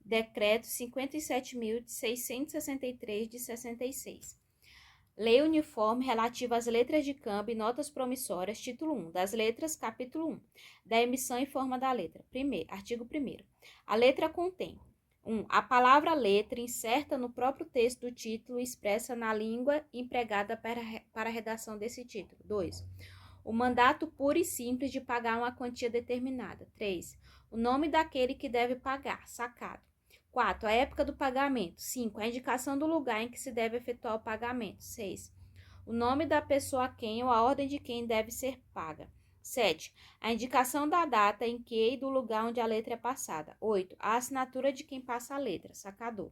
Decreto 57.663 de 66. Lei uniforme relativa às letras de câmbio e notas promissórias, título 1, das letras, capítulo 1, da emissão e forma da letra. Artigo 1º. A letra contém: 1. A palavra letra inserta no próprio texto do título expressa na língua empregada para a redação desse título. 2. O mandato puro e simples de pagar uma quantia determinada. 3. O nome daquele que deve pagar, sacado. 4. A época do pagamento. 5. A indicação do lugar em que se deve efetuar o pagamento. 6. O nome da pessoa a quem ou a ordem de quem deve ser paga. 7. A indicação da data em que e do lugar onde a letra é passada. 8. A assinatura de quem passa a letra, sacador.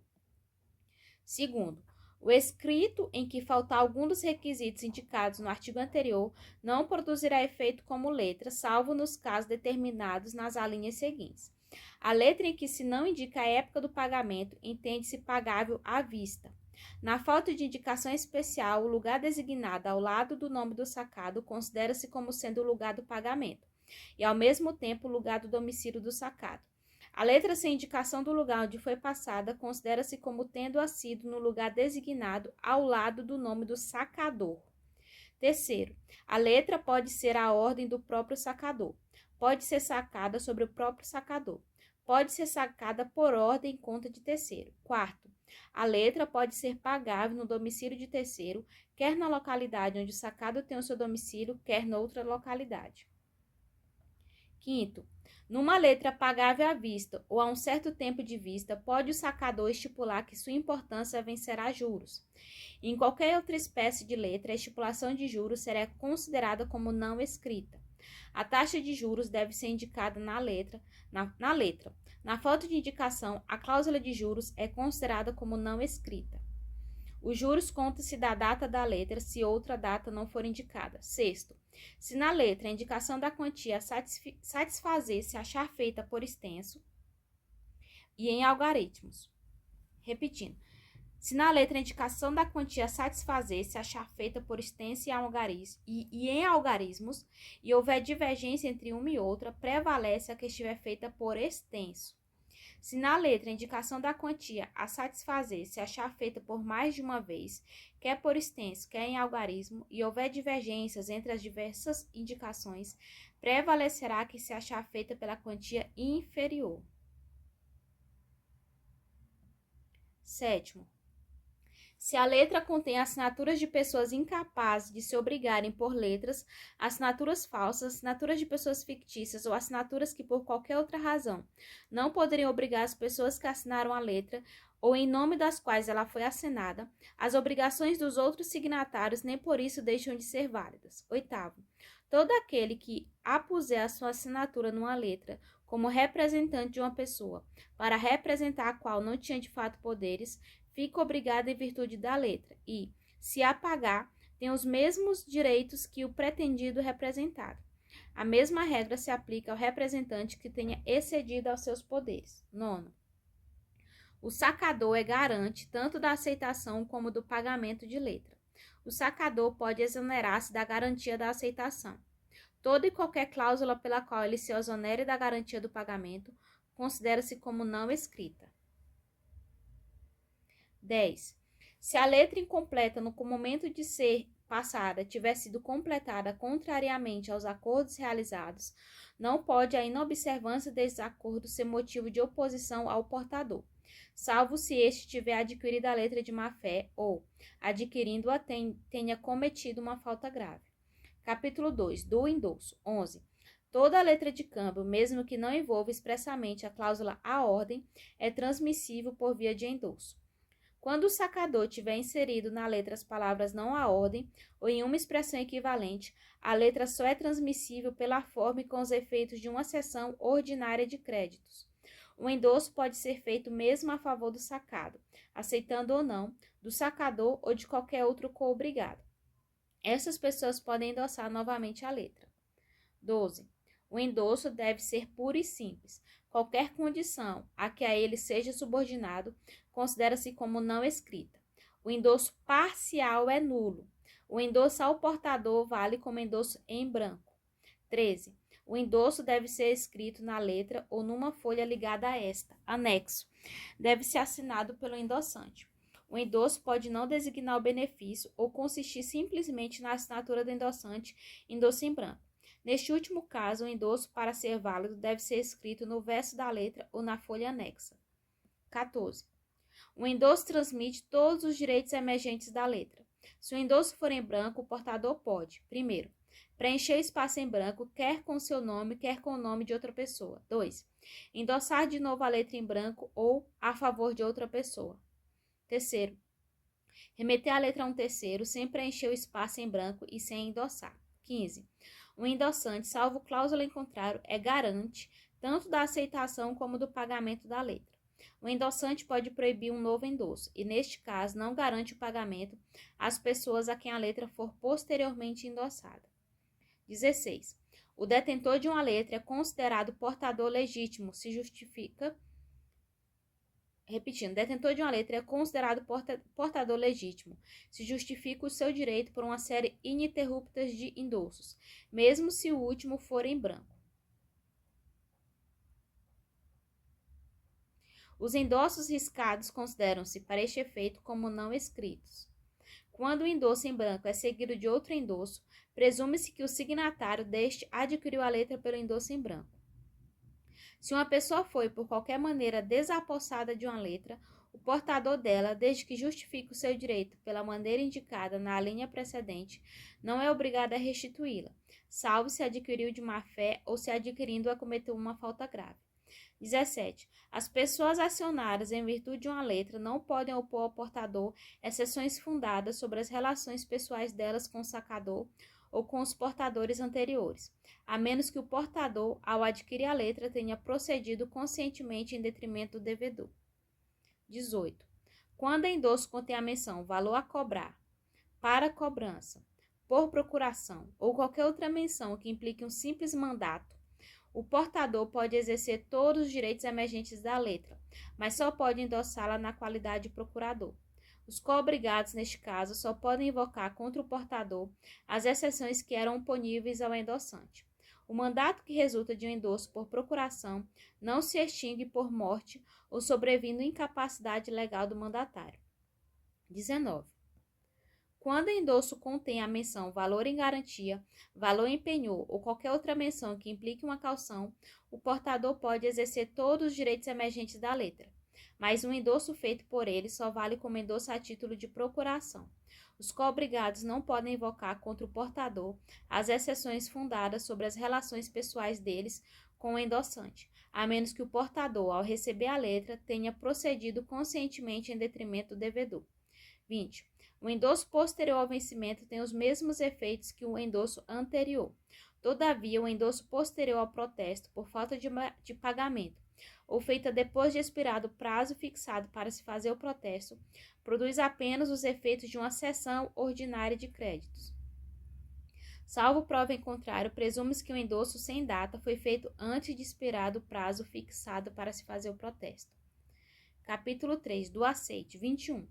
Segundo, o escrito em que faltar algum dos requisitos indicados no artigo anterior não produzirá efeito como letra, salvo nos casos determinados nas alíneas seguintes. A letra em que se não indica a época do pagamento entende-se pagável à vista. Na falta de indicação especial, o lugar designado ao lado do nome do sacado considera-se como sendo o lugar do pagamento e, ao mesmo tempo, o lugar do domicílio do sacado. A letra sem indicação do lugar onde foi passada considera-se como tendo sido no lugar designado ao lado do nome do sacador. Terceiro, a letra pode ser a ordem do próprio sacador. Pode ser sacada sobre o próprio sacador. Pode ser sacada por ordem em conta de terceiro. Quarto, a letra pode ser pagável no domicílio de terceiro, quer na localidade onde o sacado tem o seu domicílio, quer noutra localidade. Quinto, numa letra pagável à vista ou a um certo tempo de vista, pode o sacador estipular que sua importância vencerá juros. Em qualquer outra espécie de letra, a estipulação de juros será considerada como não escrita. A taxa de juros deve ser indicada na letra. Na falta de indicação, a cláusula de juros é considerada como não escrita. Os juros contam-se da data da letra, se outra data não for indicada. Sexto, se na letra a indicação da quantia satisfazer se achar feita por extenso e em algarismos. Repetindo, se na letra a indicação da quantia satisfazer se achar feita por extenso e em algarismos e houver divergência entre uma e outra, prevalece a que estiver feita por extenso. Se na letra a indicação da quantia a satisfazer se achar feita por mais de uma vez, quer por extenso, quer em algarismo, e houver divergências entre as diversas indicações, prevalecerá a que se achar feita pela quantia inferior. Sétimo, se a letra contém assinaturas de pessoas incapazes de se obrigarem por letras, assinaturas falsas, assinaturas de pessoas fictícias ou assinaturas que, por qualquer outra razão, não poderiam obrigar as pessoas que assinaram a letra ou em nome das quais ela foi assinada, as obrigações dos outros signatários nem por isso deixam de ser válidas. Oitavo, todo aquele que apuser a sua assinatura numa letra como representante de uma pessoa, para representar a qual não tinha de fato poderes, fica obrigado em virtude da letra e, se a pagar, tem os mesmos direitos que o pretendido representado. A mesma regra se aplica ao representante que tenha excedido aos seus poderes. Nono, o sacador é garante tanto da aceitação como do pagamento de letra. O sacador pode exonerar-se da garantia da aceitação. Toda e qualquer cláusula pela qual ele se exonere da garantia do pagamento considera-se como não escrita. 10. Se a letra incompleta no momento de ser passada tiver sido completada contrariamente aos acordos realizados, não pode a inobservância desses acordos ser motivo de oposição ao portador, salvo se este tiver adquirido a letra de má-fé ou, adquirindo-a, tenha cometido uma falta grave. Capítulo 2. Do endosso. 11. Toda letra de câmbio, mesmo que não envolva expressamente a cláusula à ordem, é transmissível por via de endosso. Quando o sacador tiver inserido na letra as palavras não à ordem ou em uma expressão equivalente, a letra só é transmissível pela forma e com os efeitos de uma cessão ordinária de créditos. O endosso pode ser feito mesmo a favor do sacado, aceitando ou não, do sacador ou de qualquer outro co-obrigado. Essas pessoas podem endossar novamente a letra. 12. O endosso deve ser puro e simples. Qualquer condição a que a ele seja subordinado considera-se como não escrita. O endosso parcial é nulo. O endosso ao portador vale como endosso em branco. 13. O endosso deve ser escrito na letra ou numa folha ligada a esta. Anexo. Deve ser assinado pelo endossante. O endosso pode não designar o benefício ou consistir simplesmente na assinatura do endossante, endosso em branco. Neste último caso, o endosso, para ser válido, deve ser escrito no verso da letra ou na folha anexa. 14. O endosso transmite todos os direitos emergentes da letra. Se o endosso for em branco, o portador pode, primeiro, preencher o espaço em branco, quer com seu nome, quer com o nome de outra pessoa. 2. Endossar de novo a letra em branco ou a favor de outra pessoa. Terceiro, remeter a letra a um terceiro sem preencher o espaço em branco e sem endossar. 15. O endossante, salvo cláusula em contrário, é garante tanto da aceitação como do pagamento da letra. O endossante pode proibir um novo endosso e, neste caso, não garante o pagamento às pessoas a quem a letra for posteriormente endossada. 16. O detentor de uma letra é considerado portador legítimo se justifica. Repetindo, detentor de uma letra é considerado portador legítimo se justifica o seu direito por uma série ininterrupta de endossos, mesmo se o último for em branco. Os endossos riscados consideram-se, para este efeito, como não escritos. Quando o endosso em branco é seguido de outro endosso, presume-se que o signatário deste adquiriu a letra pelo endosso em branco. Se uma pessoa foi, por qualquer maneira, desapossada de uma letra, o portador dela, desde que justifique o seu direito pela maneira indicada na linha precedente, não é obrigado a restituí-la, salvo se adquiriu de má-fé ou se adquirindo-a cometeu uma falta grave. 17. As pessoas acionadas em virtude de uma letra não podem opor ao portador exceções fundadas sobre as relações pessoais delas com o sacador ou com os portadores anteriores, a menos que o portador, ao adquirir a letra, tenha procedido conscientemente em detrimento do devedor. 18. Quando endosso contém a menção valor a cobrar, para cobrança, por procuração ou qualquer outra menção que implique um simples mandato, o portador pode exercer todos os direitos emergentes da letra, mas só pode endossá-la na qualidade de procurador. Os coobrigados, neste caso, só podem invocar contra o portador as exceções que eram oponíveis ao endossante. O mandato que resulta de um endosso por procuração não se extingue por morte ou sobrevindo incapacidade legal do mandatário. 19. Quando o endosso contém a menção valor em garantia, valor em penhor ou qualquer outra menção que implique uma caução, o portador pode exercer todos os direitos emergentes da letra, mas um endosso feito por ele só vale como endosso a título de procuração. Os coobrigados não podem invocar contra o portador as exceções fundadas sobre as relações pessoais deles com o endossante, a menos que o portador, ao receber a letra, tenha procedido conscientemente em detrimento do devedor. 20. O endosso posterior ao vencimento tem os mesmos efeitos que o endosso anterior. Todavia, o endosso posterior ao protesto por falta de pagamento, ou feita depois de expirado o prazo fixado para se fazer o protesto, produz apenas os efeitos de uma cessão ordinária de créditos. Salvo prova em contrário, presume-se que o endosso sem data foi feito antes de expirado o prazo fixado para se fazer o protesto. Capítulo 3. Do aceite. 21.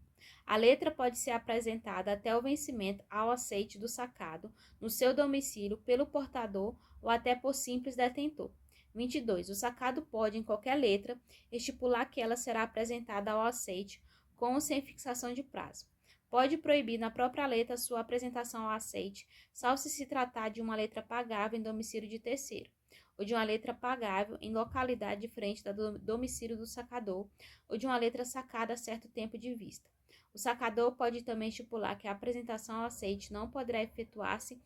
A letra pode ser apresentada até o vencimento ao aceite do sacado, no seu domicílio, pelo portador ou até por simples detentor. 22. O sacado pode, em qualquer letra, estipular que ela será apresentada ao aceite, com ou sem fixação de prazo. Pode proibir na própria letra sua apresentação ao aceite, salvo se tratar de uma letra pagável em domicílio de terceiro, ou de uma letra pagável em localidade diferente do domicílio do sacador, ou de uma letra sacada a certo tempo de vista. O sacador pode também estipular que a apresentação ao aceite não poderá efetuar-se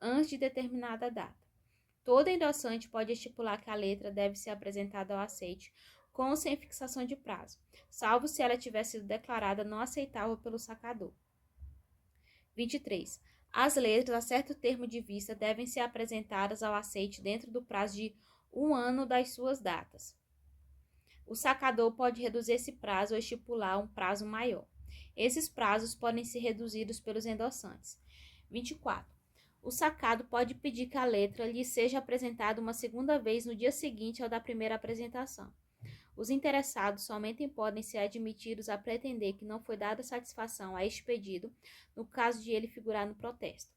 antes de determinada data. Todo endossante pode estipular que a letra deve ser apresentada ao aceite com ou sem fixação de prazo, salvo se ela tiver sido declarada não aceitável pelo sacador. 23. As letras, a certo termo de vista, devem ser apresentadas ao aceite dentro do prazo de 1 ano das suas datas. O sacador pode reduzir esse prazo ou estipular um prazo maior. Esses prazos podem ser reduzidos pelos endossantes. 24. O sacado pode pedir que a letra lhe seja apresentada uma segunda vez no dia seguinte ao da primeira apresentação. Os interessados somente podem ser admitidos a pretender que não foi dada satisfação a este pedido, no caso de ele figurar no protesto.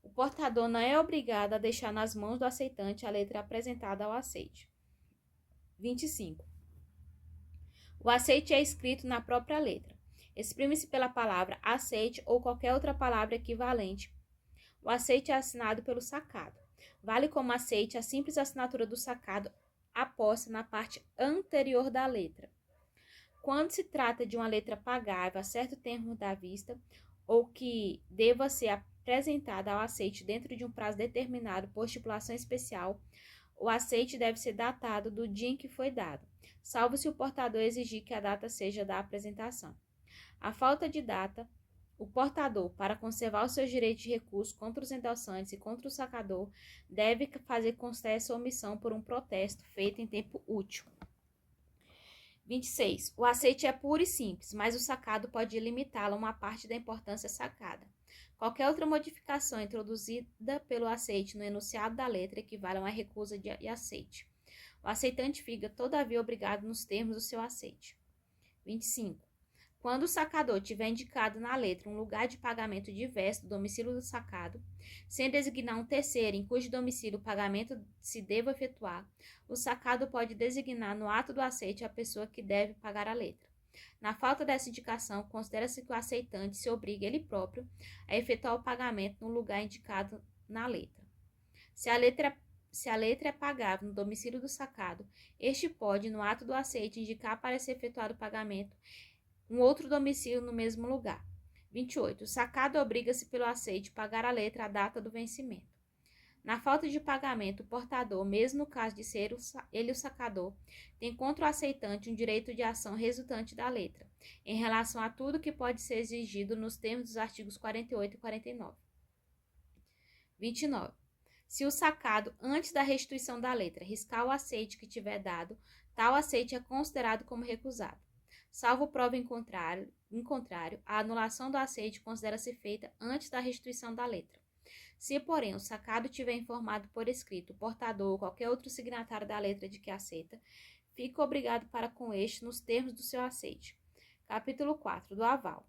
O portador não é obrigado a deixar nas mãos do aceitante a letra apresentada ao aceite. 25. O aceite é escrito na própria letra. Exprime-se pela palavra aceite ou qualquer outra palavra equivalente. O aceite é assinado pelo sacado. Vale como aceite a simples assinatura do sacado aposta na parte anterior da letra. Quando se trata de uma letra pagável a certo termo da vista ou que deva ser apresentada ao aceite dentro de um prazo determinado por estipulação especial, o aceite deve ser datado do dia em que foi dado, salvo se o portador exigir que a data seja da apresentação. A falta de data, o portador, para conservar os seus direitos de recurso contra os endossantes e contra o sacador, deve fazer constar essa omissão por um protesto feito em tempo útil. 26. O aceite é puro e simples, mas o sacado pode limitá-lo a uma parte da importância sacada. Qualquer outra modificação introduzida pelo aceite no enunciado da letra equivale a uma recusa de aceite. O aceitante fica, todavia, obrigado nos termos do seu aceite. 25. Quando o sacador tiver indicado na letra um lugar de pagamento diverso do domicílio do sacado, sem designar um terceiro em cujo domicílio o pagamento se deva efetuar, o sacado pode designar no ato do aceite a pessoa que deve pagar a letra. Na falta dessa indicação, considera-se que o aceitante se obriga ele próprio a efetuar o pagamento no lugar indicado na letra. Se a letra é pagável no domicílio do sacado, este pode, no ato do aceite, indicar para ser efetuado o pagamento um outro domicílio no mesmo lugar. 28. O sacado obriga-se pelo aceite pagar a letra à data do vencimento. Na falta de pagamento, o portador, mesmo no caso de ser ele o sacador, tem contra o aceitante um direito de ação resultante da letra, em relação a tudo que pode ser exigido nos termos dos artigos 48 e 49. 29. Se o sacado, antes da restituição da letra, riscar o aceite que tiver dado, tal aceite é considerado como recusado. Salvo prova em contrário, a anulação do aceite considera-se feita antes da restituição da letra. Se, porém, o sacado tiver informado por escrito o portador ou qualquer outro signatário da letra de que aceita, fica obrigado para com este nos termos do seu aceite. Capítulo 4. Do aval.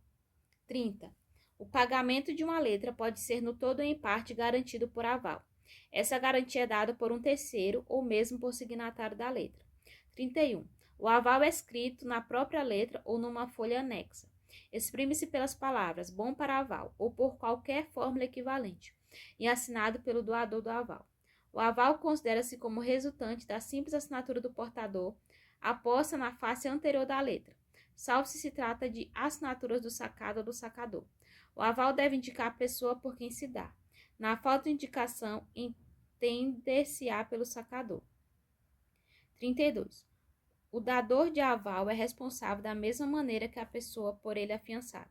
30. O pagamento de uma letra pode ser no todo ou em parte garantido por aval. Essa garantia é dada por um terceiro ou mesmo por signatário da letra. 31. O aval é escrito na própria letra ou numa folha anexa. Exprime-se pelas palavras bom para aval ou por qualquer fórmula equivalente e assinado pelo doador do aval. O aval considera-se como resultante da simples assinatura do portador aposta na face anterior da letra, salvo se trata de assinaturas do sacado ou do sacador. O aval deve indicar a pessoa por quem se dá. Na falta de indicação, entender-se-á pelo sacador. 32. O dador de aval é responsável da mesma maneira que a pessoa por ele afiançada.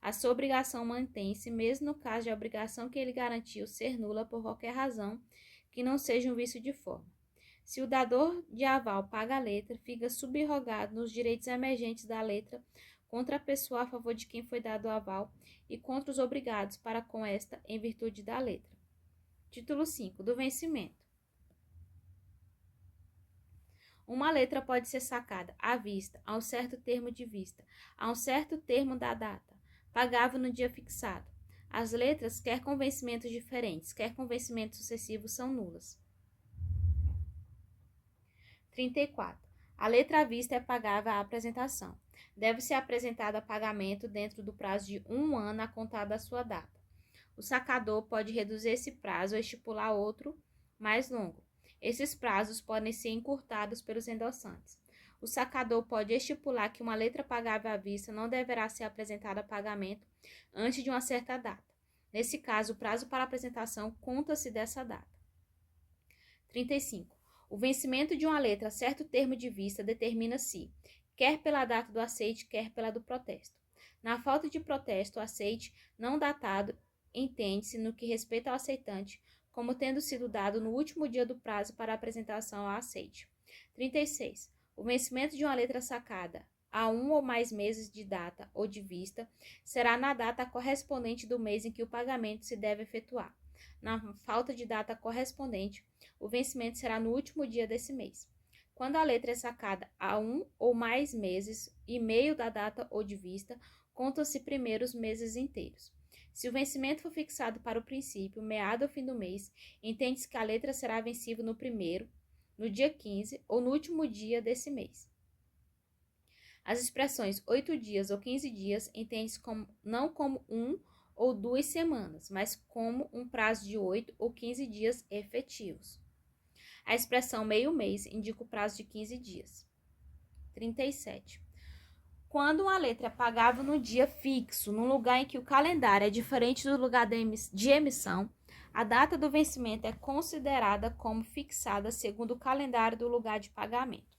A sua obrigação mantém-se, mesmo no caso de a obrigação que ele garantiu ser nula por qualquer razão que não seja um vício de forma. Se o dador de aval paga a letra, fica subrogado nos direitos emergentes da letra contra a pessoa a favor de quem foi dado o aval e contra os obrigados para com esta em virtude da letra. Título 5. Do vencimento. Uma letra pode ser sacada à vista, a um certo termo de vista, a um certo termo da data, pagável no dia fixado. As letras, quer com vencimentos diferentes, quer com vencimentos sucessivos, são nulas. 34. A letra à vista é pagável à apresentação. Deve ser apresentada a pagamento dentro do prazo de 1 ano a contar da sua data. O sacador pode reduzir esse prazo ou estipular outro mais longo. Esses prazos podem ser encurtados pelos endossantes. O sacador pode estipular que uma letra pagável à vista não deverá ser apresentada a pagamento antes de uma certa data. Nesse caso, o prazo para apresentação conta-se dessa data. 35. O vencimento de uma letra a certo termo de vista determina-se, quer pela data do aceite, quer pela do protesto. Na falta de protesto, o aceite não datado entende-se, no que respeita ao aceitante, como tendo sido dado no último dia do prazo para apresentação ao aceite. 36. O vencimento de uma letra sacada a 1 ou mais meses de data ou de vista será na data correspondente do mês em que o pagamento se deve efetuar. Na falta de data correspondente, o vencimento será no último dia desse mês. Quando a letra é sacada a 1 ou mais meses e meio da data ou de vista, contam-se primeiro os meses inteiros. Se o vencimento for fixado para o princípio, meado ou fim do mês, entende-se que a letra será vencível no primeiro, no dia 15 ou no último dia desse mês. As expressões 8 dias ou 15 dias entende-se não como 1 ou 2 semanas, mas como um prazo de 8 ou 15 dias efetivos. A expressão meio mês indica o prazo de 15 dias. 37. Quando uma letra é pagável no dia fixo, num lugar em que o calendário é diferente do lugar de emissão, a data do vencimento é considerada como fixada segundo o calendário do lugar de pagamento.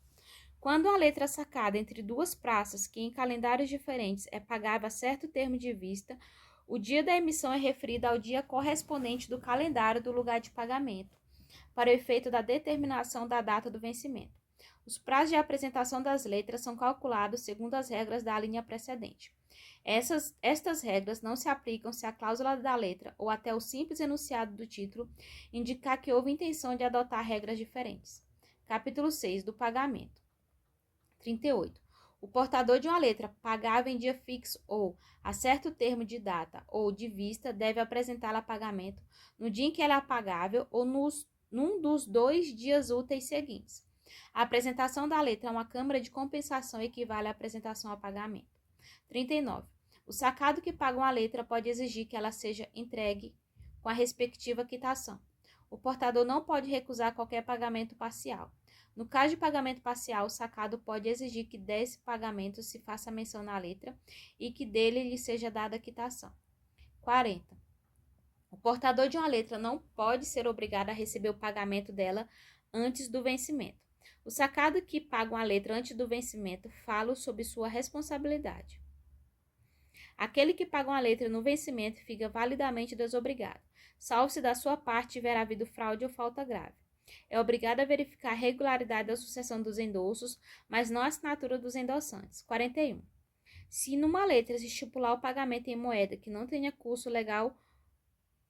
Quando a letra é sacada entre duas praças que em calendários diferentes é pagável a certo termo de vista, o dia da emissão é referido ao dia correspondente do calendário do lugar de pagamento, para o efeito da determinação da data do vencimento. Os prazos de apresentação das letras são calculados segundo as regras da linha precedente. Estas regras não se aplicam se a cláusula da letra ou até o simples enunciado do título indicar que houve intenção de adotar regras diferentes. Capítulo 6 do pagamento. 38. O portador de uma letra pagável em dia fixo ou a certo termo de data ou de vista deve apresentá-la a pagamento no dia em que ela é pagável ou num dos 2 dias úteis seguintes. A apresentação da letra a uma câmara de compensação equivale à apresentação a pagamento. 39. O sacado que paga uma letra pode exigir que ela seja entregue com a respectiva quitação. O portador não pode recusar qualquer pagamento parcial. No caso de pagamento parcial, o sacado pode exigir que desse pagamento se faça menção na letra e que dele lhe seja dada a quitação. 40. O portador de uma letra não pode ser obrigado a receber o pagamento dela antes do vencimento. O sacado que paga uma letra antes do vencimento fala sob sua responsabilidade. Aquele que paga uma letra no vencimento fica validamente desobrigado, salvo se da sua parte tiver havido fraude ou falta grave. É obrigado a verificar a regularidade da sucessão dos endossos, mas não a assinatura dos endossantes. 41. Se numa letra se estipular o pagamento em moeda que não tenha curso legal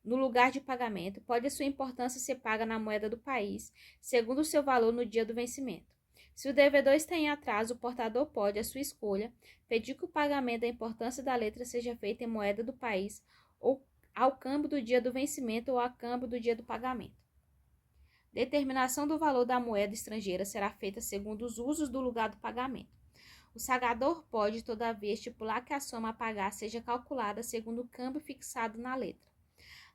no lugar de pagamento, pode a sua importância ser paga na moeda do país, segundo o seu valor no dia do vencimento. Se o devedor está em atraso, o portador pode, à sua escolha, pedir que o pagamento da importância da letra seja feito em moeda do país ou ao câmbio do dia do vencimento ou ao câmbio do dia do pagamento. Determinação do valor da moeda estrangeira será feita segundo os usos do lugar do pagamento. O sagador pode, todavia, estipular que a soma a pagar seja calculada segundo o câmbio fixado na letra.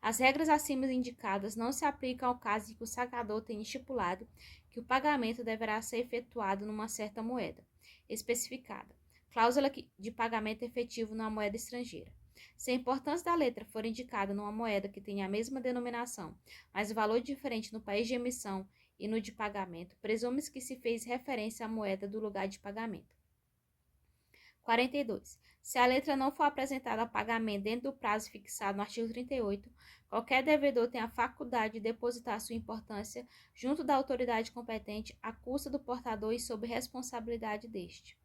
As regras acima indicadas não se aplicam ao caso em que o sagador tenha estipulado que o pagamento deverá ser efetuado numa certa moeda especificada, cláusula de pagamento efetivo na moeda estrangeira. Se a importância da letra for indicada numa moeda que tenha a mesma denominação, mas o valor diferente no país de emissão e no de pagamento, presume-se que se fez referência à moeda do lugar de pagamento. 42. Se a letra não for apresentada a pagamento dentro do prazo fixado no artigo 38, qualquer devedor tem a faculdade de depositar sua importância junto da autoridade competente à custa do portador e sob responsabilidade deste.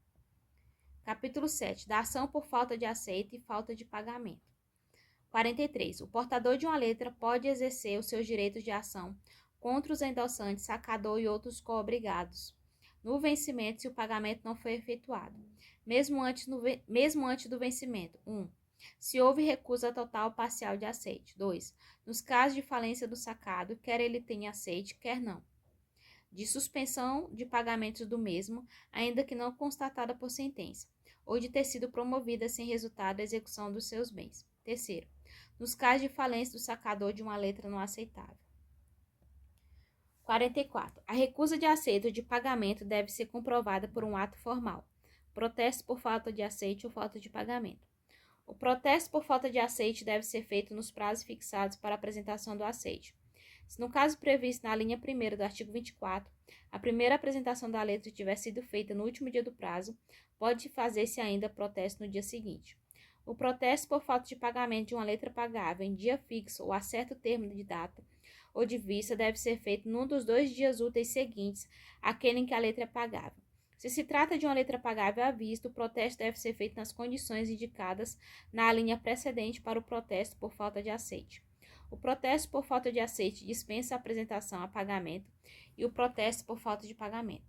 Capítulo 7. Da ação por falta de aceite e falta de pagamento. 43. O portador de uma letra pode exercer os seus direitos de ação contra os endossantes, sacador e outros coobrigados no vencimento se o pagamento não foi efetuado, mesmo antes do vencimento. 1. Se houve recusa total ou parcial de aceite. 2. Nos casos de falência do sacado, quer ele tenha aceite, quer não. De suspensão de pagamentos do mesmo, ainda que não constatada por sentença, ou de ter sido promovida sem resultado a execução dos seus bens. 3. Nos casos de falência do sacador de uma letra não aceitável. 44. A recusa de aceite ou de pagamento deve ser comprovada por um ato formal. Protesto por falta de aceite ou falta de pagamento. O protesto por falta de aceite deve ser feito nos prazos fixados para a apresentação do aceite. Se no caso previsto na linha 1ª do artigo 24, a primeira apresentação da letra tiver sido feita no último dia do prazo, pode fazer-se ainda protesto no dia seguinte. O protesto por falta de pagamento de uma letra pagável em dia fixo ou a certo termo de data ou de vista deve ser feito num dos 2 dias úteis seguintes àquele em que a letra é pagável. Se se trata de uma letra pagável à vista, o protesto deve ser feito nas condições indicadas na linha precedente para o protesto por falta de aceite. O protesto por falta de aceite dispensa a apresentação a pagamento e o protesto por falta de pagamento.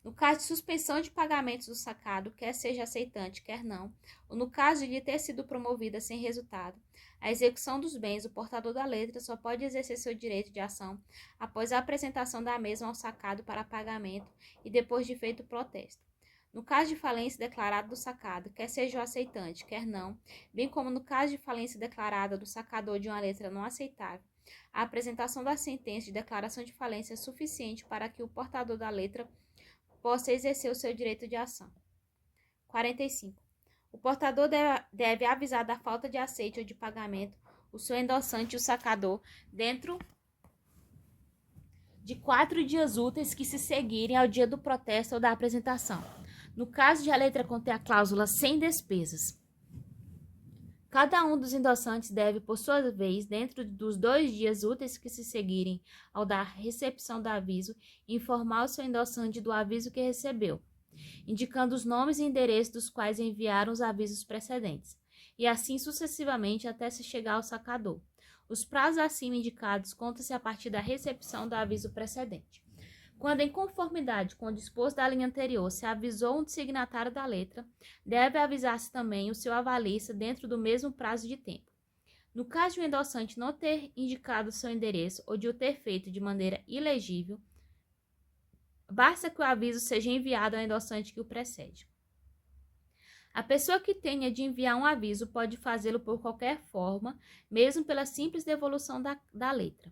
No caso de suspensão de pagamentos do sacado, quer seja aceitante, quer não, ou no caso de ter sido promovida sem resultado, a execução dos bens, o portador da letra só pode exercer seu direito de ação após a apresentação da mesma ao sacado para pagamento e depois de feito o protesto. No caso de falência declarada do sacado, quer seja o aceitante, quer não, bem como no caso de falência declarada do sacador de uma letra não aceitável, a apresentação da sentença de declaração de falência é suficiente para que o portador da letra possa exercer o seu direito de ação. 45. O portador deve avisar da falta de aceite ou de pagamento o seu endossante e o sacador dentro de 4 dias úteis que se seguirem ao dia do protesto ou da apresentação. No caso de a letra conter a cláusula sem despesas, cada um dos endossantes deve, por sua vez, dentro dos 2 dias úteis que se seguirem ao da recepção do aviso, informar o seu endossante do aviso que recebeu, indicando os nomes e endereços dos quais enviaram os avisos precedentes, e assim sucessivamente até se chegar ao sacador. Os prazos acima indicados contam-se a partir da recepção do aviso precedente. Quando, em conformidade com o disposto da linha anterior, se avisou um signatário da letra, deve avisar-se também o seu avalista dentro do mesmo prazo de tempo. No caso de o endossante não ter indicado seu endereço ou de o ter feito de maneira ilegível, basta que o aviso seja enviado ao endossante que o precede. A pessoa que tenha de enviar um aviso pode fazê-lo por qualquer forma, mesmo pela simples devolução da letra.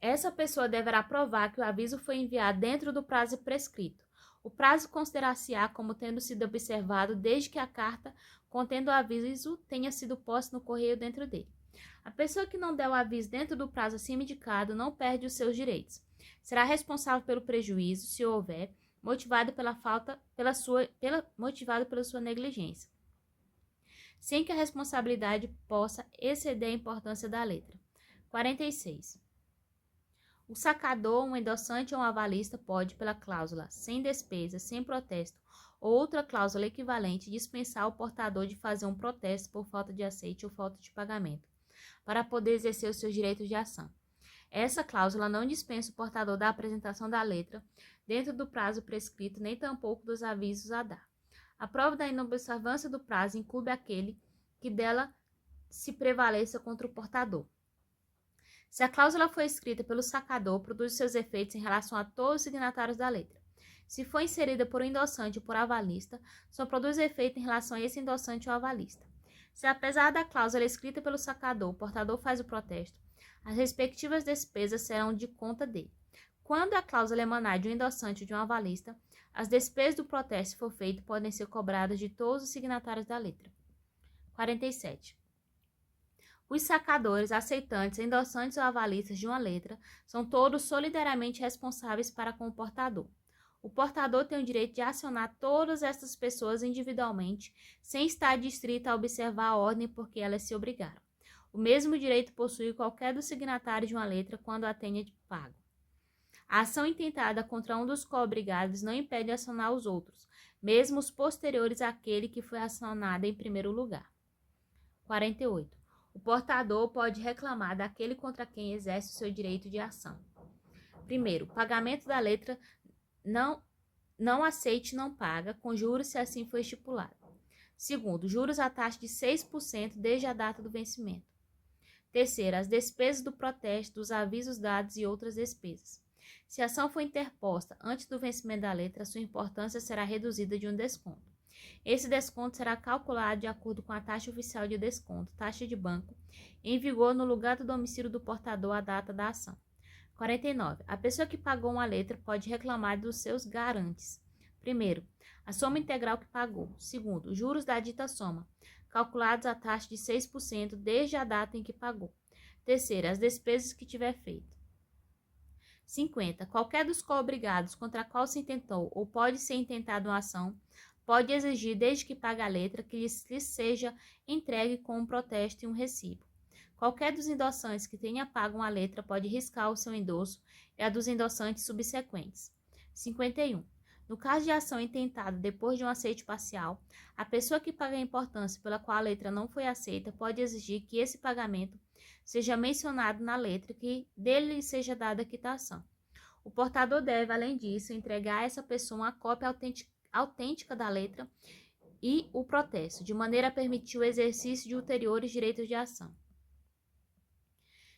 Essa pessoa deverá provar que o aviso foi enviado dentro do prazo prescrito. O prazo considerar-se-á como tendo sido observado desde que a carta contendo o aviso tenha sido posta no correio dentro dele. A pessoa que não der o aviso dentro do prazo acima indicado não perde os seus direitos. Será responsável pelo prejuízo, se houver, motivado pela sua negligência, sem que a responsabilidade possa exceder a importância da letra. 46. O sacador, um endossante ou um avalista pode, pela cláusula sem despesa, sem protesto ou outra cláusula equivalente, dispensar o portador de fazer um protesto por falta de aceite ou falta de pagamento, para poder exercer os seus direitos de ação. Essa cláusula não dispensa o portador da apresentação da letra dentro do prazo prescrito, nem tampouco dos avisos a dar. A prova da inobservância do prazo incumbe aquele que dela se prevaleça contra o portador. Se a cláusula for escrita pelo sacador, produz seus efeitos em relação a todos os signatários da letra. Se for inserida por um endossante ou por avalista, só produz efeito em relação a esse endossante ou avalista. Se, apesar da cláusula escrita pelo sacador, o portador faz o protesto, as respectivas despesas serão de conta dele. Quando a cláusula emanar de um endossante ou de um avalista, as despesas do protesto, se for feito, podem ser cobradas de todos os signatários da letra. 47. Os sacadores, aceitantes, endossantes ou avalistas de uma letra são todos solidariamente responsáveis para com o portador. O portador tem o direito de acionar todas essas pessoas individualmente, sem estar distrito a observar a ordem porque elas se obrigaram. O mesmo direito possui qualquer dos signatários de uma letra quando a tenha pago. A ação intentada contra um dos co-obrigados não impede acionar os outros, mesmo os posteriores àquele que foi acionado em primeiro lugar. 48. O portador pode reclamar daquele contra quem exerce o seu direito de ação. Primeiro, pagamento da letra não aceite não paga, com juros se assim for estipulado. Segundo, juros à taxa de 6% desde a data do vencimento. Terceiro, as despesas do protesto, dos avisos dados e outras despesas. Se a ação for interposta antes do vencimento da letra, sua importância será reduzida de um desconto. Esse desconto será calculado de acordo com a taxa oficial de desconto, taxa de banco, em vigor no lugar do domicílio do portador à data da ação. 49. A pessoa que pagou uma letra pode reclamar dos seus garantes. Primeiro, a soma integral que pagou. Segundo, juros da dita soma, calculados à taxa de 6% desde a data em que pagou. Terceiro, as despesas que tiver feito. 50. Qualquer dos co-obrigados contra a qual se intentou ou pode ser intentada uma ação, pode exigir, desde que pague a letra, que lhe seja entregue com um protesto e um recibo. Qualquer dos endossantes que tenha pago uma letra pode riscar o seu endosso e a dos endossantes subsequentes. 51. No caso de ação intentada depois de um aceite parcial, a pessoa que paga a importância pela qual a letra não foi aceita pode exigir que esse pagamento seja mencionado na letra que dele seja dada a quitação. O portador deve, além disso, entregar a essa pessoa uma cópia autêntica da letra e o protesto, de maneira a permitir o exercício de ulteriores direitos de ação.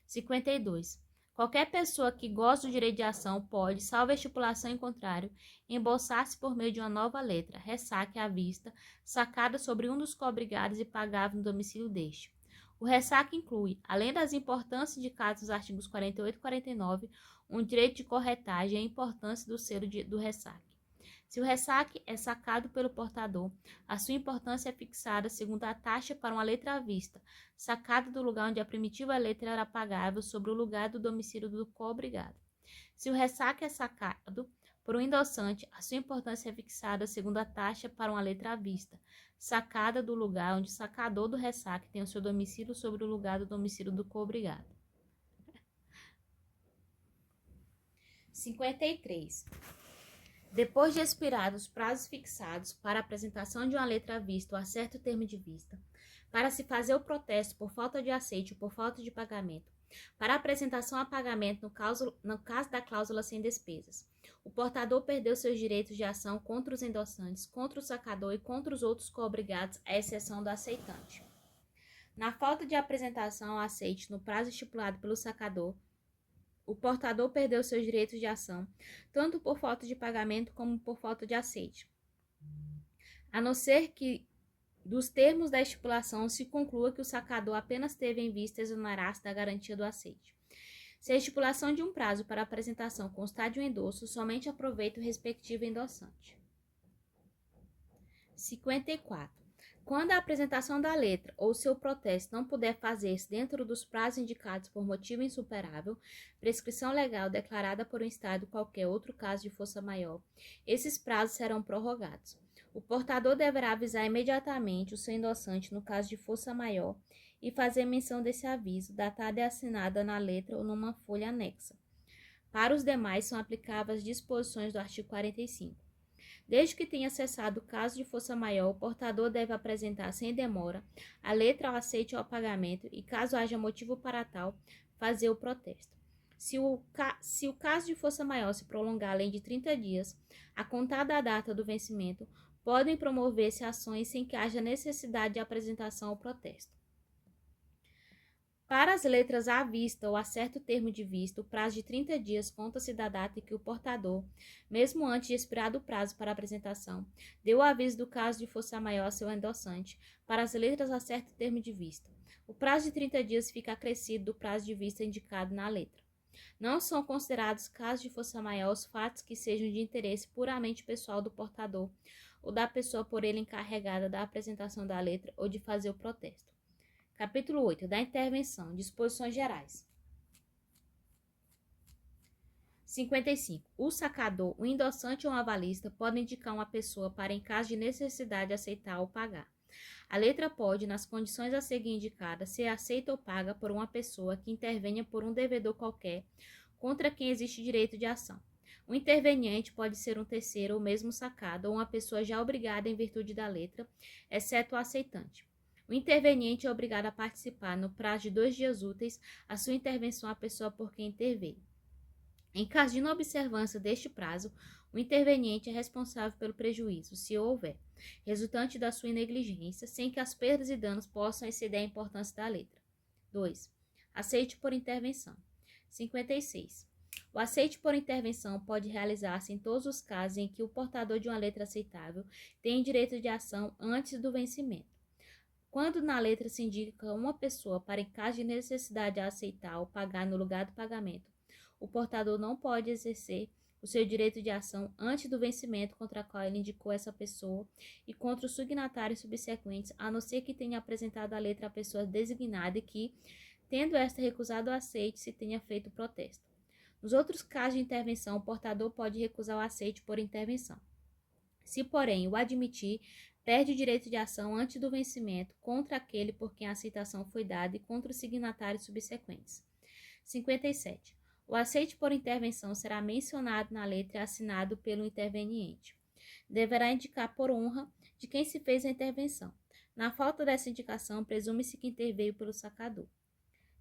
52. Qualquer pessoa que goza do direito de ação pode, salvo a estipulação em contrário, embolsar-se por meio de uma nova letra, ressaque à vista, sacada sobre um dos cobrigados e pagável no domicílio deste. O ressaque inclui, além das importâncias indicadas nos artigos 48 e 49, um direito de corretagem e a importância do selo do ressaque. Se o ressaque é sacado pelo portador, a sua importância é fixada segundo a taxa para uma letra à vista, sacada do lugar onde a primitiva letra era pagável sobre o lugar do domicílio do cobrigado. Se o ressaque é sacado por um endossante, a sua importância é fixada segundo a taxa para uma letra à vista, sacada do lugar onde o sacador do ressaque tem o seu domicílio sobre o lugar do domicílio do cobrigado. 53. Depois de expirados os prazos fixados para a apresentação de uma letra à vista ou a certo termo de vista, para se fazer o protesto por falta de aceite ou por falta de pagamento, para a apresentação a pagamento no caso da cláusula sem despesas, o portador perdeu seus direitos de ação contra os endossantes, contra o sacador e contra os outros cobrigados, à exceção do aceitante. Na falta de apresentação ao aceite no prazo estipulado pelo sacador, o portador perdeu seus direitos de ação, tanto por falta de pagamento como por falta de aceite, a não ser que dos termos da estipulação se conclua que o sacador apenas teve em vista exonerar-se da garantia do aceite. Se a estipulação de um prazo para apresentação constar de um endosso, somente aproveita o respectivo endossante. 54. Quando a apresentação da letra ou seu protesto não puder fazer-se dentro dos prazos indicados por motivo insuperável, prescrição legal declarada por um Estado qualquer outro caso de força maior, esses prazos serão prorrogados. O portador deverá avisar imediatamente o seu endossante no caso de força maior e fazer menção desse aviso, datada e assinada na letra ou numa folha anexa. Para os demais, são aplicáveis as disposições do artigo 45. Desde que tenha cessado o caso de força maior, o portador deve apresentar sem demora a letra ao aceite ou ao pagamento e, caso haja motivo para tal, fazer o protesto. Se o caso de força maior se prolongar além de 30 dias, a contar da data do vencimento, podem promover-se ações sem que haja necessidade de apresentação ao protesto. Para as letras à vista ou a certo termo de vista, o prazo de 30 dias conta-se da data em que o portador, mesmo antes de expirado o prazo para apresentação, deu o aviso do caso de força maior a seu endossante, para as letras a certo termo de vista. O prazo de 30 dias fica acrescido do prazo de vista indicado na letra. Não são considerados casos de força maior os fatos que sejam de interesse puramente pessoal do portador ou da pessoa por ele encarregada da apresentação da letra ou de fazer o protesto. Capítulo 8. Da intervenção. Disposições gerais. 55. O sacador, o endossante ou um avalista podem indicar uma pessoa para, em caso de necessidade, aceitar ou pagar. A letra pode, nas condições a seguir indicadas, ser aceita ou paga por uma pessoa que intervenha por um devedor qualquer contra quem existe direito de ação. O interveniente pode ser um terceiro ou mesmo sacado ou uma pessoa já obrigada em virtude da letra, exceto o aceitante. O interveniente é obrigado a participar, no prazo de 2 dias úteis, a sua intervenção à pessoa por quem interveio. Em caso de inobservância deste prazo, o interveniente é responsável pelo prejuízo, se houver, resultante da sua negligência, sem que as perdas e danos possam exceder a importância da letra. 2. Aceite por intervenção. 56. O aceite por intervenção pode realizar-se em todos os casos em que o portador de uma letra aceitável tem direito de ação antes do vencimento. Quando na letra se indica uma pessoa para, em caso de necessidade, aceitar ou pagar no lugar do pagamento, o portador não pode exercer o seu direito de ação antes do vencimento contra a qual ele indicou essa pessoa e contra os signatários subsequentes, a não ser que tenha apresentado a letra à pessoa designada e que, tendo esta recusado o aceite, se tenha feito o protesto. Nos outros casos de intervenção, o portador pode recusar o aceite por intervenção. Se, porém, o admitir, perde o direito de ação antes do vencimento contra aquele por quem a aceitação foi dada e contra os signatários subsequentes. 57. O aceite por intervenção será mencionado na letra e assinado pelo interveniente. Deverá indicar por honra de quem se fez a intervenção. Na falta dessa indicação, presume-se que interveio pelo sacador.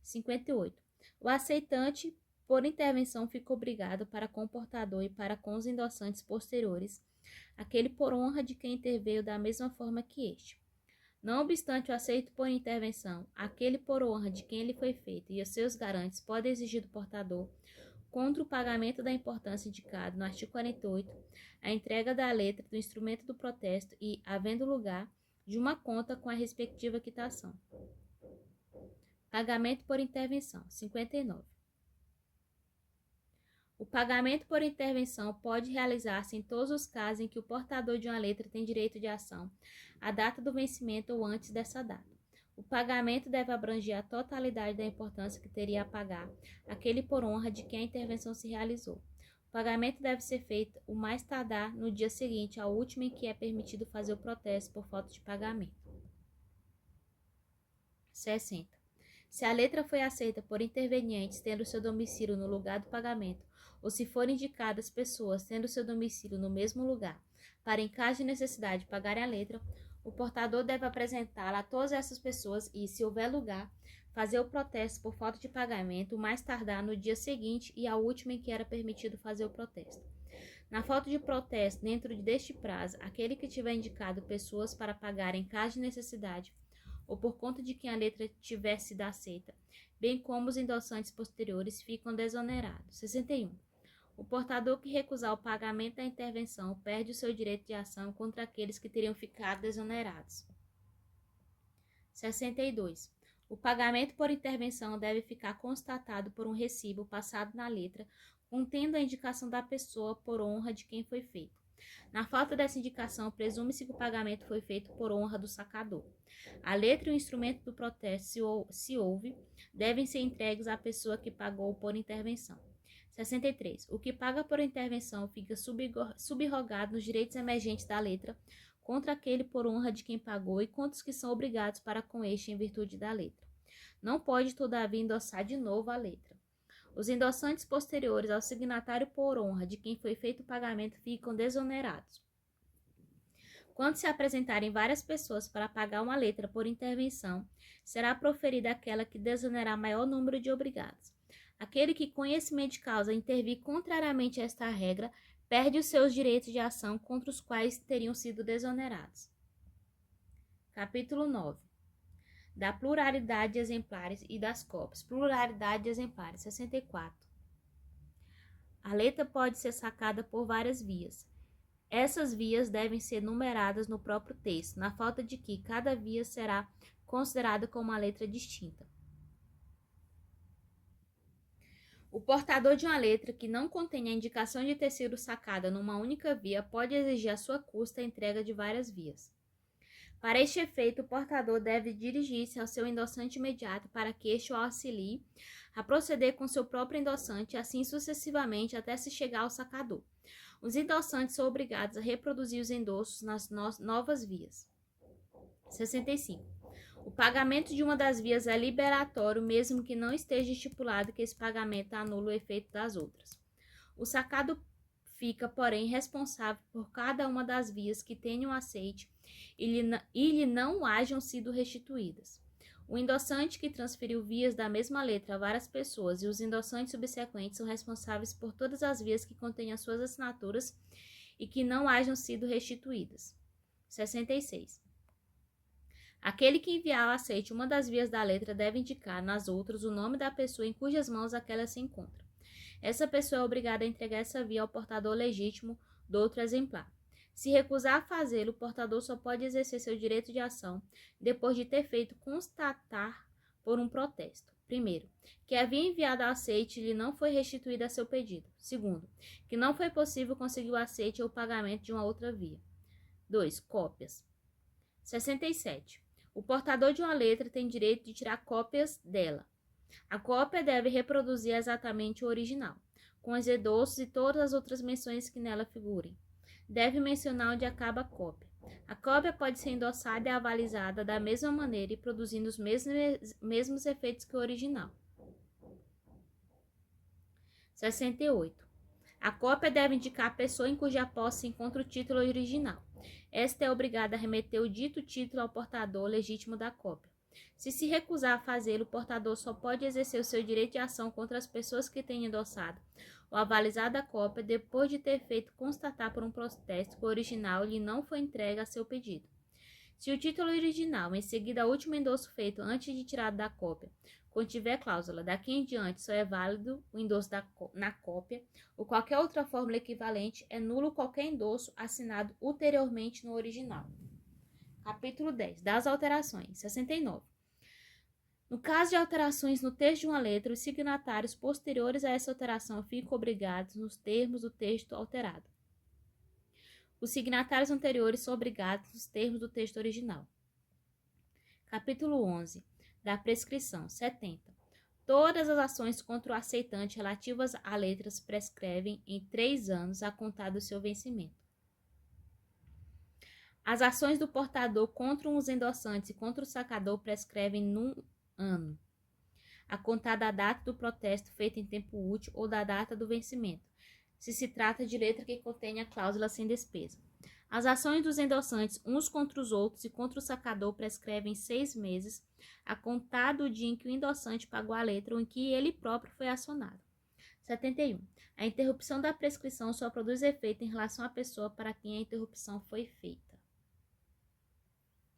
58. O aceitante por intervenção, fica obrigado para com o portador e para com os endossantes posteriores, aquele por honra de quem interveio da mesma forma que este. Não obstante o aceito por intervenção, aquele por honra de quem ele foi feito e os seus garantes podem exigir do portador, contra o pagamento da importância indicada no artigo 48, a entrega da letra do instrumento do protesto e, havendo lugar, de uma conta com a respectiva quitação. Pagamento por intervenção. 59. O pagamento por intervenção pode realizar-se em todos os casos em que o portador de uma letra tem direito de ação, à data do vencimento ou antes dessa data. O pagamento deve abranger a totalidade da importância que teria a pagar aquele por honra de quem a intervenção se realizou. O pagamento deve ser feito o mais tardar no dia seguinte ao último em que é permitido fazer o protesto por falta de pagamento. 60. Se a letra foi aceita por intervenientes tendo seu domicílio no lugar do pagamento, ou se forem indicadas pessoas tendo seu domicílio no mesmo lugar, para em caso de necessidade pagarem a letra, o portador deve apresentá-la a todas essas pessoas e, se houver lugar, fazer o protesto por falta de pagamento o mais tardar no dia seguinte e ao último em que era permitido fazer o protesto. Na falta de protesto dentro deste prazo, aquele que tiver indicado pessoas para pagar em caso de necessidade ou por conta de quem a letra tiver sido aceita, bem como os endossantes posteriores, ficam desonerados. 61. O portador que recusar o pagamento da intervenção perde o seu direito de ação contra aqueles que teriam ficado desonerados. 62. O pagamento por intervenção deve ficar constatado por um recibo passado na letra, contendo a indicação da pessoa por honra de quem foi feito. Na falta dessa indicação, presume-se que o pagamento foi feito por honra do sacador. A letra e o instrumento do protesto, se houve, devem ser entregues à pessoa que pagou por intervenção. 63. O que paga por intervenção fica subrogado nos direitos emergentes da letra contra aquele por honra de quem pagou e contra os que são obrigados para com este em virtude da letra. Não pode, todavia, endossar de novo a letra. Os endossantes posteriores ao signatário por honra de quem foi feito o pagamento ficam desonerados. Quando se apresentarem várias pessoas para pagar uma letra por intervenção, será proferida aquela que desonerar maior número de obrigados. Aquele que, conhecimento de causa, intervir contrariamente a esta regra, perde os seus direitos de ação contra os quais teriam sido desonerados. Capítulo 9. Da pluralidade de exemplares e das cópias. Pluralidade de exemplares. 64. A letra pode ser sacada por várias vias. Essas vias devem ser numeradas no próprio texto, na falta de que cada via será considerada como uma letra distinta. O portador de uma letra que não contenha a indicação de ter sido sacada numa única via pode exigir à sua custa a entrega de várias vias. Para este efeito, o portador deve dirigir-se ao seu endossante imediato para que este o auxilie a proceder com seu próprio endossante, assim sucessivamente até se chegar ao sacador. Os endossantes são obrigados a reproduzir os endossos nas novas vias. 65. O pagamento de uma das vias é liberatório, mesmo que não esteja estipulado que esse pagamento anula o efeito das outras. O sacado fica, porém, responsável por cada uma das vias que tenham aceite e lhe não hajam sido restituídas. O endossante que transferiu vias da mesma letra a várias pessoas e os endossantes subsequentes são responsáveis por todas as vias que contenham as suas assinaturas e que não hajam sido restituídas. 66. Aquele que enviar ou aceite uma das vias da letra deve indicar nas outras o nome da pessoa em cujas mãos aquela se encontra. Essa pessoa é obrigada a entregar essa via ao portador legítimo do outro exemplar. Se recusar a fazê-lo, o portador só pode exercer seu direito de ação depois de ter feito constatar por um protesto. Primeiro, que a via enviada ao aceite lhe não foi restituída a seu pedido. Segundo, que não foi possível conseguir o aceite ou o pagamento de uma outra via. 2. Cópias. 67. O portador de uma letra tem direito de tirar cópias dela. A cópia deve reproduzir exatamente o original, com os endossos e todas as outras menções que nela figurem. Deve mencionar onde acaba a cópia. A cópia pode ser endossada e avalizada da mesma maneira e produzindo os mesmos efeitos que o original. 68. A cópia deve indicar a pessoa em cuja posse se encontra o título original. Esta é obrigada a remeter o dito título ao portador legítimo da cópia. Se recusar a fazê-lo, o portador só pode exercer o seu direito de ação contra as pessoas que têm endossado ou avalizado a cópia depois de ter feito constatar por um protesto que o original lhe não foi entregue a seu pedido. Se o título original, em seguida ao último endosso feito antes de tirado da cópia, contiver cláusula daqui em diante só é válido o endosso na cópia ou qualquer outra fórmula equivalente, é nulo qualquer endosso assinado ulteriormente no original. Capítulo 10. Das alterações. 69. No caso de alterações no texto de uma letra, os signatários posteriores a essa alteração ficam obrigados nos termos do texto alterado. Os signatários anteriores são obrigados nos termos do texto original. Capítulo 11. Da prescrição. 70. Todas as ações contra o aceitante relativas a letras prescrevem em 3 anos a contar do seu vencimento. As ações do portador contra os endossantes e contra o sacador prescrevem num ano, a contar da data do protesto feito em tempo útil ou da data do vencimento, se trata de letra que contenha cláusula sem despesa. As ações dos endossantes uns contra os outros e contra o sacador prescrevem 6 meses, a contar do dia em que o endossante pagou a letra ou em que ele próprio foi acionado. 71. A interrupção da prescrição só produz efeito em relação à pessoa para quem a interrupção foi feita.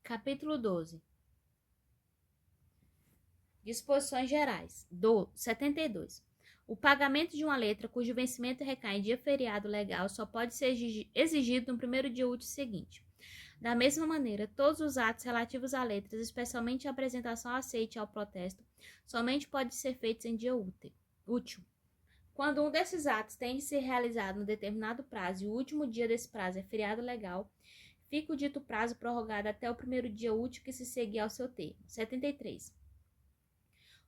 Capítulo 12. Disposições gerais. 72. O pagamento de uma letra cujo vencimento recai em dia feriado legal só pode ser exigido no primeiro dia útil seguinte. Da mesma maneira, todos os atos relativos a letras, especialmente a apresentação aceite ao protesto, somente podem ser feitos em dia útil. Quando um desses atos tem de ser realizado no determinado prazo e o último dia desse prazo é feriado legal, fica o dito prazo prorrogado até o primeiro dia útil que se seguir ao seu termo. 73.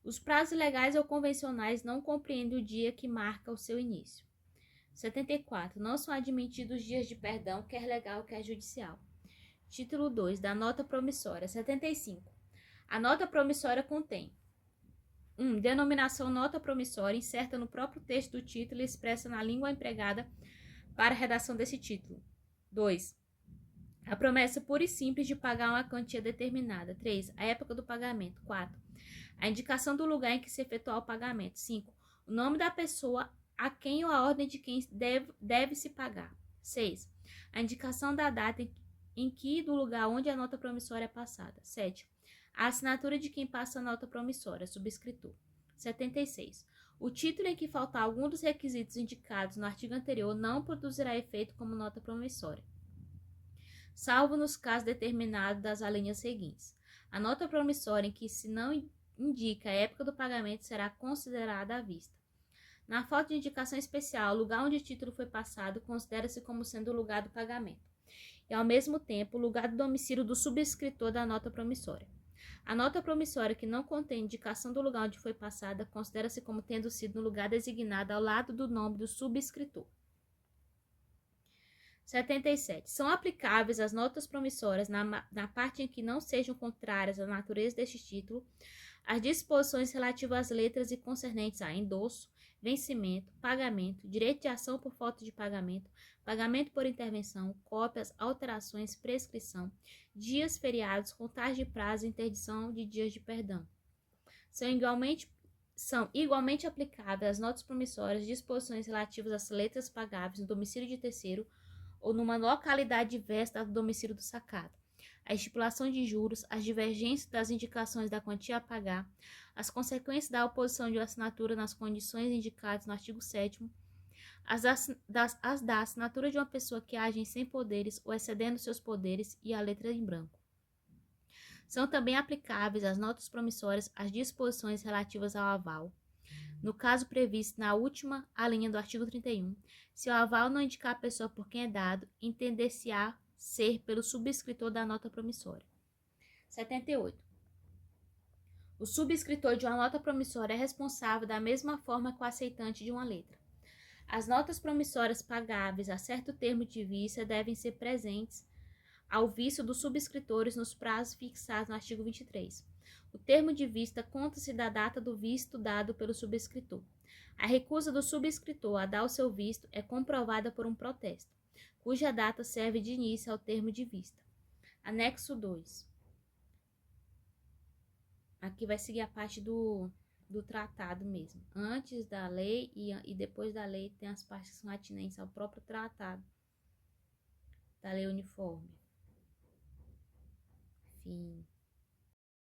Os prazos legais ou convencionais não compreendem o dia que marca o seu início. 74. Não são admitidos dias de perdão, quer legal, quer judicial. Título 2. Da nota promissória. 75. A nota promissória contém 1. Denominação nota promissória incerta no próprio texto do título e expressa na língua empregada para a redação desse título. 2. A promessa pura e simples de pagar uma quantia determinada. 3. A época do pagamento. 4. A indicação do lugar em que se efetuar o pagamento. 5. O nome da pessoa a quem ou a ordem de quem deve se pagar. 6. A indicação da data em que e do lugar onde a nota promissória é passada. 7. A assinatura de quem passa a nota promissória, subscritor. 76. O título em que faltar algum dos requisitos indicados no artigo anterior não produzirá efeito como nota promissória, salvo nos casos determinados das alíneas seguintes. A nota promissória em que se não indica a época do pagamento será considerada à vista. Na falta de indicação especial, o lugar onde o título foi passado considera-se como sendo o lugar do pagamento e, ao mesmo tempo, o lugar do domicílio do subscritor da nota promissória. A nota promissória que não contém indicação do lugar onde foi passada considera-se como tendo sido no lugar designado ao lado do nome do subscritor. 77. São aplicáveis as notas promissórias na parte em que não sejam contrárias à natureza deste título as disposições relativas às letras e concernentes a endosso, vencimento, pagamento, direito de ação por falta de pagamento, pagamento por intervenção, cópias, alterações, prescrição, dias feriados, contagem de prazo e interdição de dias de perdão. São igualmente aplicáveis às notas promissórias disposições relativas às letras pagáveis no domicílio de terceiro ou numa localidade diversa do domicílio do sacado, a estipulação de juros, as divergências das indicações da quantia a pagar, as consequências da oposição de assinatura nas condições indicadas no artigo 7º, as da assinatura de uma pessoa que age sem poderes ou excedendo seus poderes e a letra em branco. São também aplicáveis às notas promissórias as disposições relativas ao aval. No caso previsto na última alínea do artigo 31, se o aval não indicar a pessoa por quem é dado, entender-se-á ser pelo subscritor da nota promissória. 78. O subscritor de uma nota promissória é responsável da mesma forma que o aceitante de uma letra. As notas promissórias pagáveis a certo termo de vista devem ser presentes ao visto dos subscritores nos prazos fixados no artigo 23. O termo de vista conta-se da data do visto dado pelo subscritor. A recusa do subscritor a dar o seu visto é comprovada por um protesto, cuja data serve de início ao termo de vista. Anexo 2. Aqui vai seguir a parte do tratado mesmo. Antes da lei e depois da lei tem as partes que são atinentes ao próprio tratado da lei uniforme. Fim.